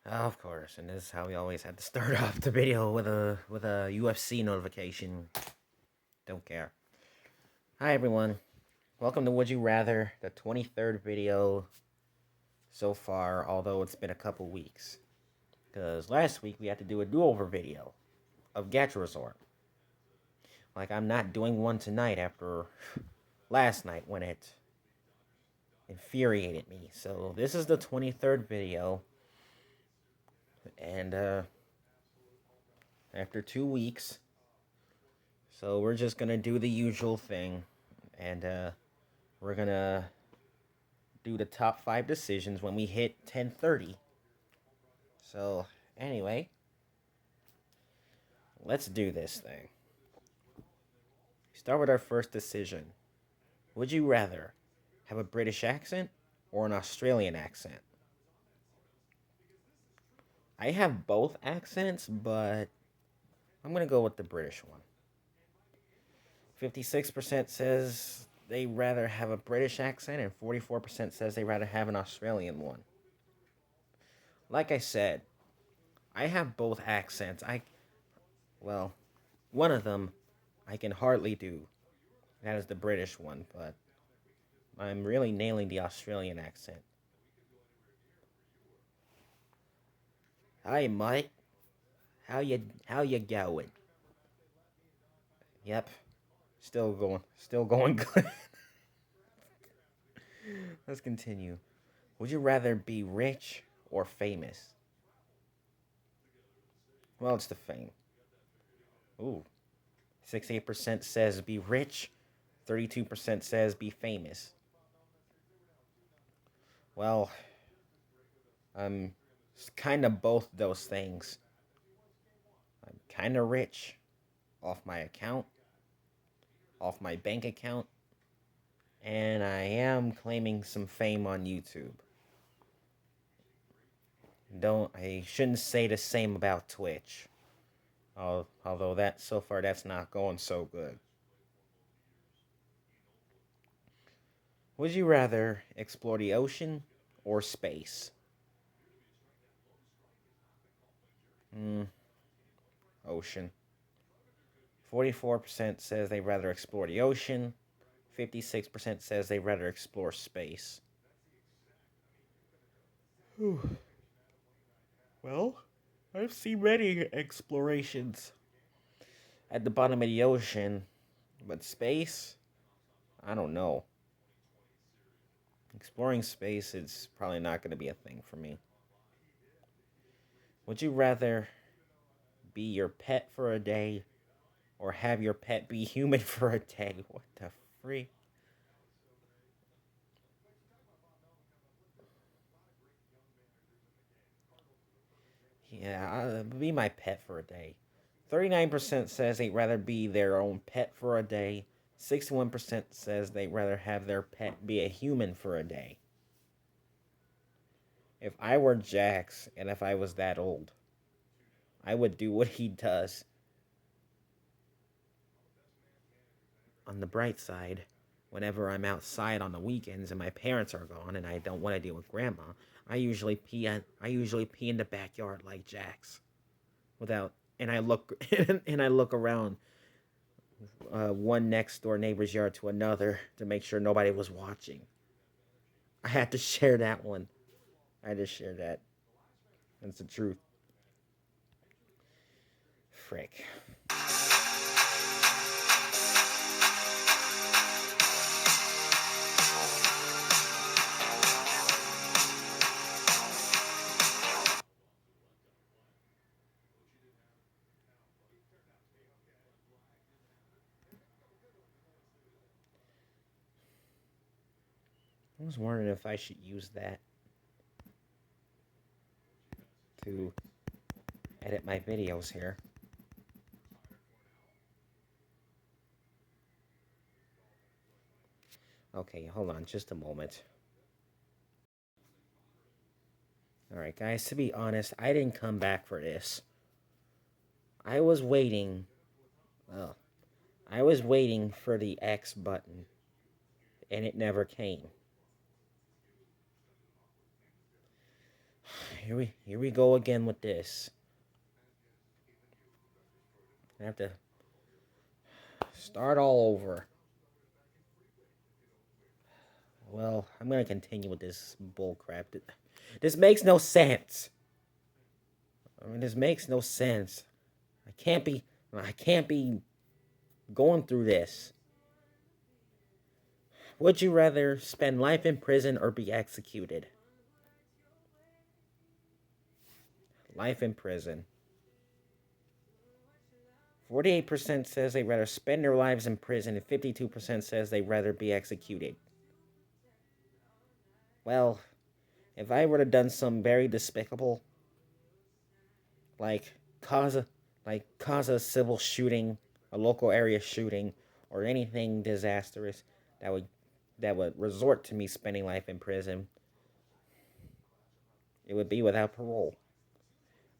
Of course, and this is how we always had to start off the video with a UFC notification. Don't care. Hi everyone, welcome to Would You Rather, the 23rd video so far. Although it's been a couple weeks, because last week we had to do a do-over video of Gacha Resort. Like I'm not doing one tonight after last night when it infuriated me. So this is the 23rd video, and after 2 weeks. So we're just gonna do the usual thing, and we're gonna do the top 5 decisions when we hit 10:30. So anyway, let's do this thing. Start with our first decision. Would you rather have a British accent or an Australian accent? I have both accents, but I'm gonna go with the British one. 56% says they rather have a British accent, and 44% says they rather have an Australian one. Like I said, I have both accents. Well, one of them I can hardly do. That is the British one, but I'm really nailing the Australian accent. Hi, Mike. How you going? Yep, still going good. Let's continue. Would you rather be rich or famous? Well, it's the fame. Ooh, 68% says be rich, 32% says be famous. Well, I'm kind of both those things. I'm kind of rich off my account, off my bank account, and I am claiming some fame on YouTube. I shouldn't say the same about Twitch. Although that so far that's not going so good. Would you rather explore the ocean or space? Hmm, ocean. 44% says they rather explore the ocean. 56% says they rather explore space. Whew. Well, I've seen many explorations at the bottom of the ocean, but space, I don't know. Exploring space is probably not going to be a thing for me. Would you rather be your pet for a day or have your pet be human for a day? What the freak? Yeah, be my pet for a day. 39% says they'd rather be their own pet for a day. 61% says they'd rather have their pet be a human for a day. If I were Jax and if I was that old, I would do what he does. On the bright side, whenever I'm outside on the weekends and my parents are gone and I don't want to deal with grandma, I usually pee in the backyard like Jax. Without and I look and I look around one next door neighbor's yard to another to make sure nobody was watching. I had to share that one. I had to share that. That's the truth. Frick. I was wondering if I should use that to edit my videos here. Okay, hold on just a moment. Alright, guys, to be honest, I didn't come back for this. I was waiting. Well, I was waiting for the X button, and it never came. Here we go again with this. I have to start all over. Well, I'm gonna continue with this bullcrap. This makes no sense. I mean, this makes no sense. I can't be. I can't be going through this. Would you rather spend life in prison or be executed? Life in prison. 48% says they'd rather spend their lives in prison, and 52% says they'd rather be executed. Well, if I would have done some very despicable, like cause a civil shooting, a local area shooting, or anything disastrous that would resort to me spending life in prison, it would be without parole.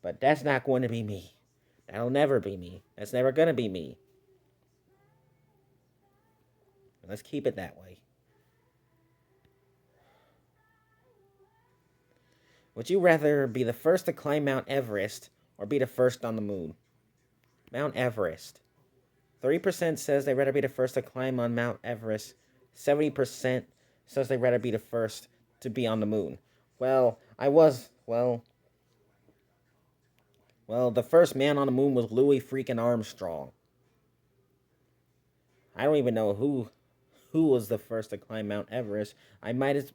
But that's not going to be me. That'll never be me. That's never gonna be me. Let's keep it that way. Would you rather be the first to climb Mount Everest or be the first on the moon? Mount Everest. 30% says they'd rather be the first to climb on Mount Everest. 70% says they'd rather be the first to be on the moon. Well, the first man on the moon was Louis freaking Armstrong. I don't even know who was the first to climb Mount Everest. I might as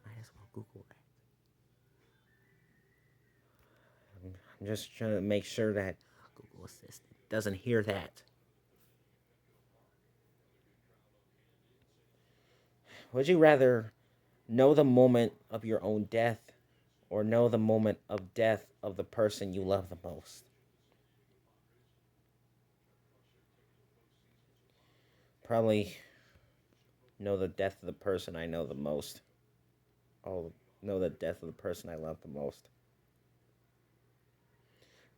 well Google that. I'm just trying to make sure that Google Assistant doesn't hear that. Would you rather know the moment of your own death or know the moment of death of the person you love the most? Probably know the death of the person I know the most. I'll know the death of the person I love the most.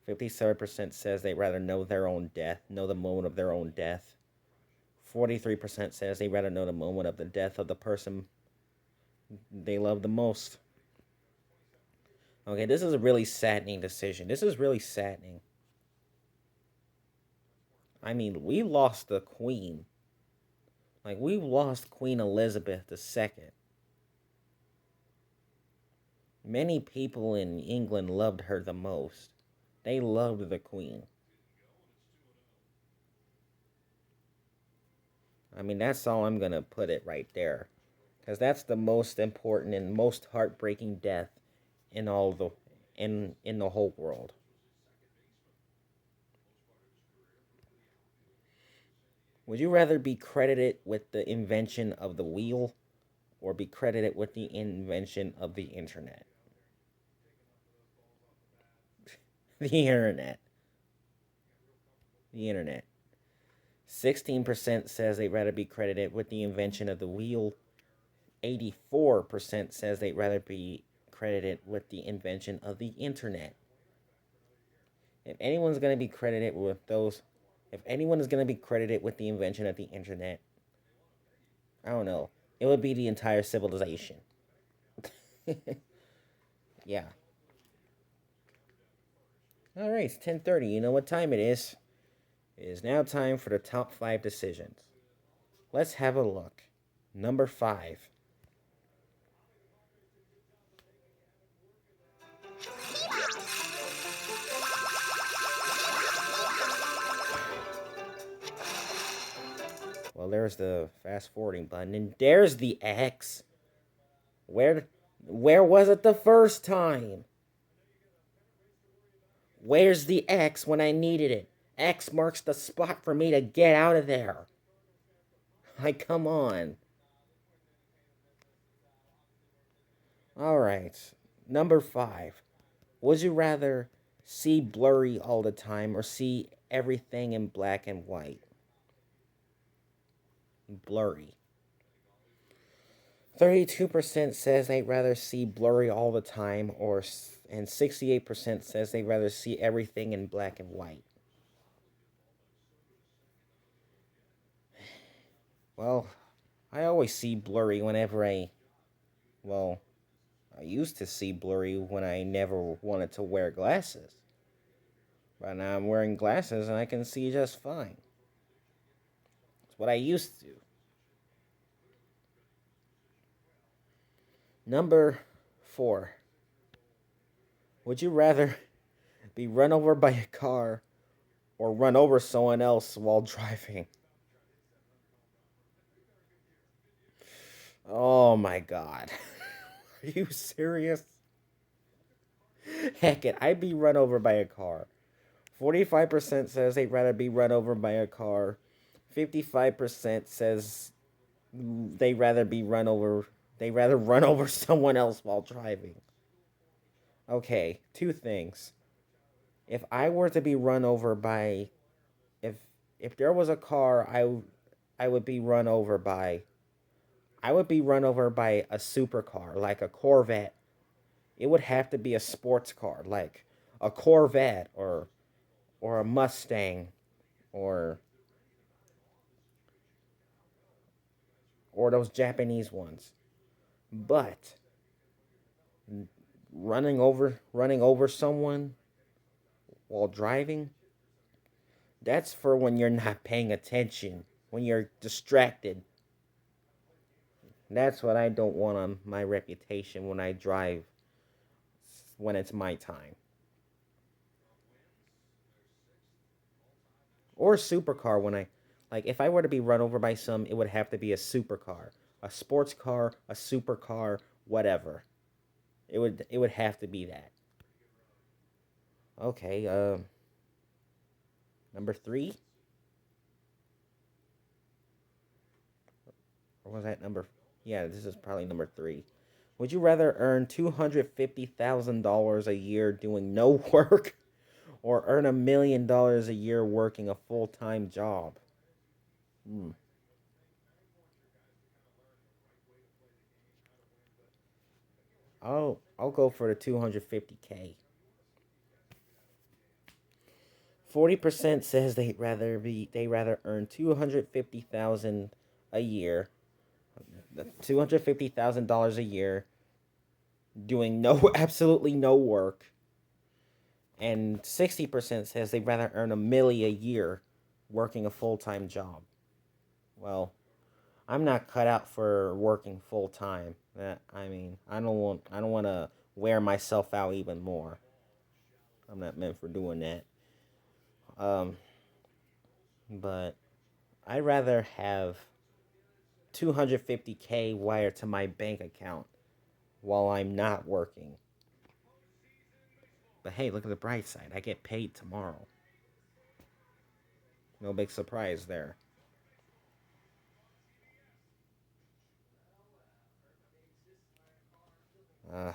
57% says they'd rather know their own death, know the moment of their own death. 43% says they'd rather know the moment of the death of the person they love the most. Okay, this is a really saddening decision. This is really saddening. I mean, we lost the Queen. Like, we lost Queen Elizabeth II. Many people in England loved her the most. They loved the Queen. I mean, that's all I'm going to put it right there. Because that's the most important and most heartbreaking death in all the in the whole world. Would you rather be credited with the invention of the wheel or be credited with the invention of the internet? The internet. The internet. 16% says they'd rather be credited with the invention of the wheel. 84% says they'd rather be credited with the invention of the internet. If anyone's going to be credited with those, if anyone is going to be credited with the invention of the internet, I don't know. It would be the entire civilization. Yeah. All right, it's 10:30. You know what time it is? It is now time for the top 5 decisions. Let's have a look. Number 5. Well, there's the fast forwarding button, and there's the X. Where, where was it the first time? Where's the X when I needed it? X marks the spot for me to get out of there. Like, come on. All right. Number 5. Would you rather see blurry all the time or see everything in black and white? Blurry. 32% says they'd rather see blurry all the time, and 68% says they'd rather see everything in black and white. Well, I always see blurry whenever I Well, I used to see blurry when I never wanted to wear glasses. But now I'm wearing glasses and I can see just fine. It's what I used to. Number 4. Would you rather be run over by a car or run over someone else while driving? Oh my god. Are you serious? Heck it, I'd be run over by a car. 45% says they'd rather be run over by a car. 55% says they rather be run over they rather run over someone else while driving. Okay, two things. If I were to be run over by if if there was a car I would be run over by I would be run over by a supercar like a Corvette. It would have to be a sports car like a Corvette or a Mustang or or those Japanese ones. But running over someone while driving, that's for when you're not paying attention, when you're distracted. That's what I don't want on my reputation when I drive when it's my time. Or a supercar when I like if I were to be run over by some, it would have to be a supercar. A sports car, a supercar, whatever. It would have to be that. Okay, number 3 or was that number yeah, this is probably number 3. Would you rather earn $250,000 a year doing no work or earn $1 million a year working a full time job? Hmm. I'll go for the 250K. 40% says they rather earn 250,000 a year, $250,000 a year doing no absolutely no work, and 60% says they'd rather earn a year working a full time job. Well, I'm not cut out for working full time. I mean, I don't want to wear myself out even more. I'm not meant for doing that. Um, but I'd rather have 250K wired to my bank account while I'm not working. But hey, look at the bright side. I get paid tomorrow. No big surprise there. Uh,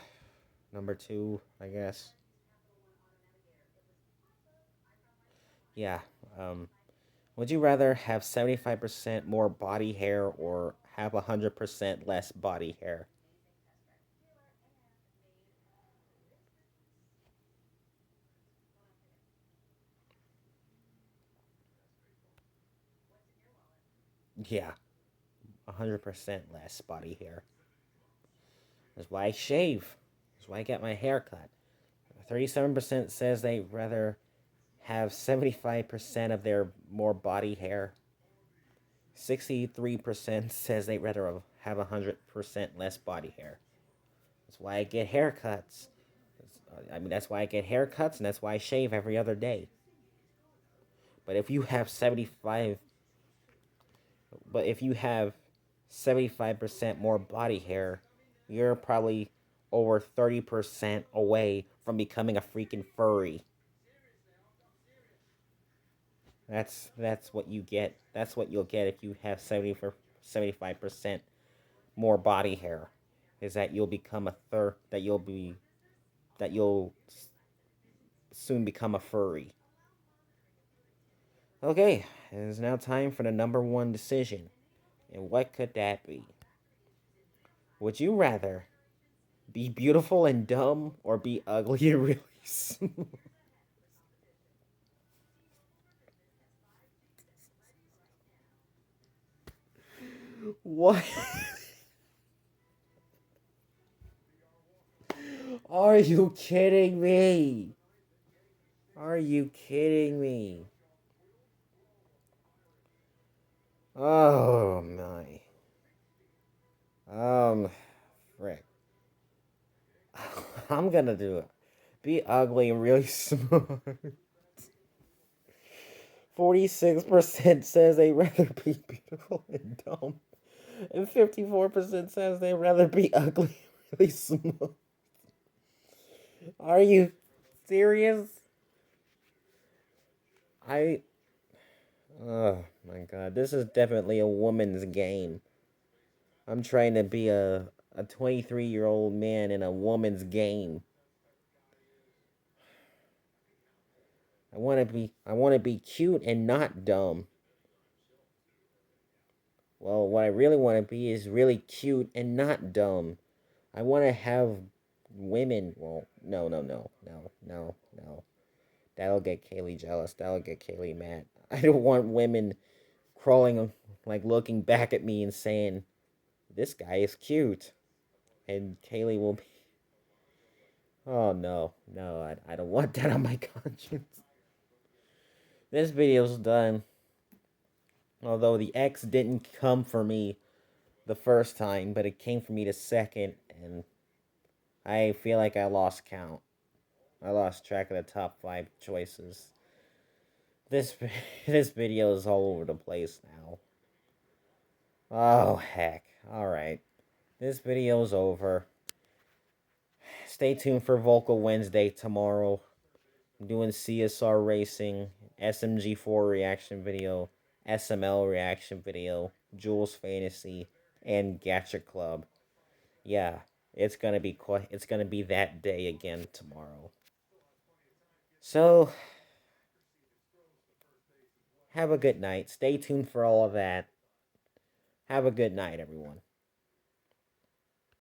Number 2, I guess. Yeah. Um, would you rather have 75% more body hair or have 100% less body hair? Yeah, 100% less body hair. That's why I shave. That's why I get my hair cut. 37% says they rather have 75% of their more body hair. 63% says they rather have 100% less body hair. That's why I get haircuts. I mean, that's why I get haircuts and that's why I shave every other day. But if you have 75 but if you have 75% more body hair, you're probably over 30% away from becoming a freaking furry. That's what you get. That's what you'll get if you have 75% more body hair. Is that you'll become a third that you'll soon become a furry. Okay, it is now time for the number 1 decision. And what could that be? Would you rather be beautiful and dumb or be ugly and really smart? What? Are you kidding me? Are you kidding me? Oh my. Frick. I'm gonna do it. Be ugly and really smart. 46% says they'd rather be beautiful and dumb. And 54% says they'd rather be ugly and really smart. Are you serious? I. Oh my god. This is definitely a woman's game. I'm trying to be a 23-year-old man in a woman's game. I want to be cute and not dumb. Well, what I really want to be is really cute and not dumb. I want to have women. Well, no, no, no, no, no, no. That'll get Kaylee jealous. That'll get Kaylee mad. I don't want women crawling, like looking back at me and saying, "This guy is cute," and Kaylee will be, "Oh no, no, I don't want that on my conscience." This video's done. Although the X didn't come for me the first time, but it came for me the second, and I feel like I lost count. I lost track of the top 5 choices. This this video is all over the place now. Oh heck. Alright. This video's over. Stay tuned for Vocal Wednesday tomorrow. I'm doing CSR Racing, SMG4 reaction video, SML reaction video, Jules Fantasy, and Gacha Club. Yeah, it's gonna be that day again tomorrow. So have a good night. Stay tuned for all of that. Have a good night, everyone.